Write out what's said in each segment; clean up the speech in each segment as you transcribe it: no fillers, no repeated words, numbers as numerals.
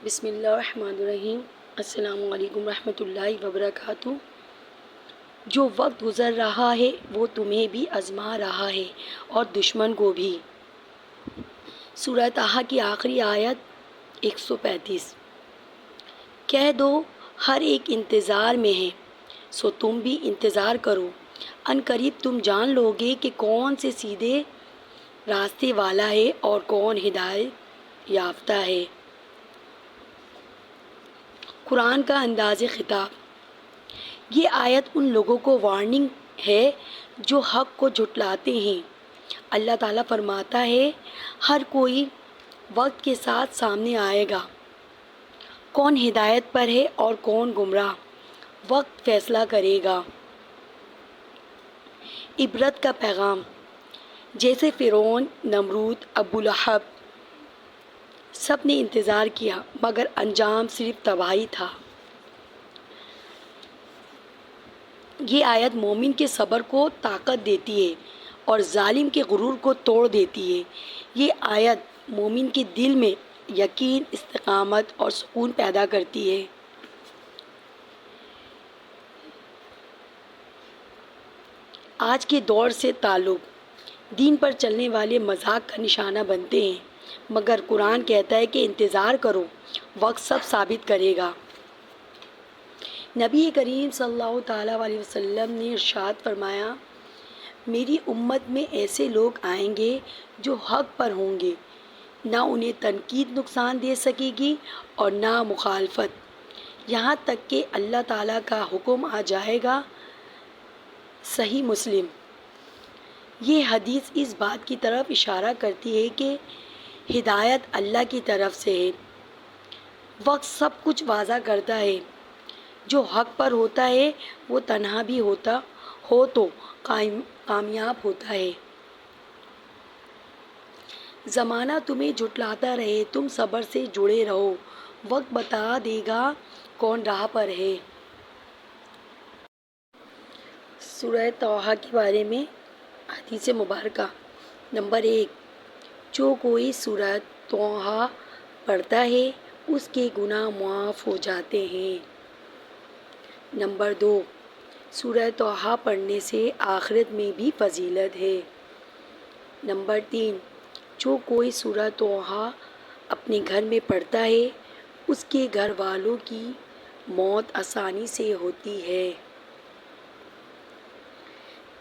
بسم اللہ الرحمن الرحیم۔ السلام علیکم ورحمۃ اللہ وبرکاتہ۔ جو وقت گزر رہا ہے وہ تمہیں بھی آزما رہا ہے اور دشمن کو بھی۔ سورہ طٰہٰ کی آخری آیت 135۔ کہہ دو ہر ایک انتظار میں ہے، سو تم بھی انتظار کرو، ان قریب تم جان لو گے کہ کون سے سیدھے راستے والا ہے اور کون ہدایت یافتہ ہے۔ قرآن کا انداز خطاب۔ یہ آیت ان لوگوں کو وارننگ ہے جو حق کو جھٹلاتے ہیں۔ اللہ تعالیٰ فرماتا ہے ہر کوئی وقت کے ساتھ سامنے آئے گا، کون ہدایت پر ہے اور کون گمراہ، وقت فیصلہ کرے گا۔ عبرت کا پیغام۔ جیسے فرعون، نمرود، ابو لہب، سب نے انتظار کیا مگر انجام صرف تباہی تھا۔ یہ آیت مومن کے صبر کو طاقت دیتی ہے اور ظالم کے غرور کو توڑ دیتی ہے۔ یہ آیت مومن کے دل میں یقین، استقامت اور سکون پیدا کرتی ہے۔ آج کے دور سے تعلق۔ دین پر چلنے والے مذاق کا نشانہ بنتے ہیں، مگر قرآن کہتا ہے کہ انتظار کرو، وقت سب ثابت کرے گا۔ نبی کریم صلی اللہ تعالیٰ علیہ وسلم نے ارشاد فرمایا، میری امت میں ایسے لوگ آئیں گے جو حق پر ہوں گے، نہ انہیں تنقید نقصان دے سکے گی اور نہ مخالفت، یہاں تک کہ اللہ تعالیٰ کا حکم آ جائے گا۔ صحیح مسلم۔ یہ حدیث اس بات کی طرف اشارہ کرتی ہے کہ ہدایت اللہ کی طرف سے ہے۔ وقت سب کچھ واضح کرتا ہے۔ جو حق پر ہوتا ہے وہ تنہا بھی ہوتا ہو تو کامیاب ہوتا ہے۔ زمانہ تمہیں جھٹلاتا رہے، تم صبر سے جڑے رہو، وقت بتا دے گا کون راہ پر ہے۔ سورہ طٰہٰ کے بارے میں حدیث مبارکہ۔ نمبر 1، جو کوئی سورہ طٰہٰ پڑھتا ہے اس کے گناہ معاف ہو جاتے ہیں۔ نمبر 2، سورہ طٰہٰ پڑھنے سے آخرت میں بھی فضیلت ہے۔ نمبر 3، جو کوئی سورہ طٰہٰ اپنے گھر میں پڑھتا ہے اس کے گھر والوں کی موت آسانی سے ہوتی ہے۔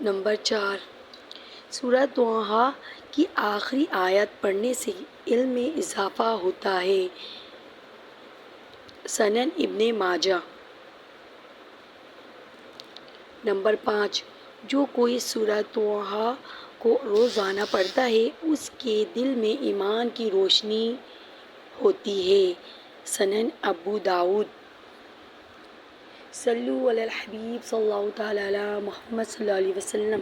نمبر 4، سورہ طٰہٰ کی آخری آیت پڑھنے سے علم میں اضافہ ہوتا ہے۔ سنن ابن ماجہ۔ نمبر 5، جو کوئی سورہ طٰہٰ کو روزانہ پڑھتا ہے اس کے دل میں ایمان کی روشنی ہوتی ہے۔ سنن ابو داؤد۔ صلو علی الحبیب صلی اللہ تعالیٰ علی محمد صلی اللہ علیہ وسلم۔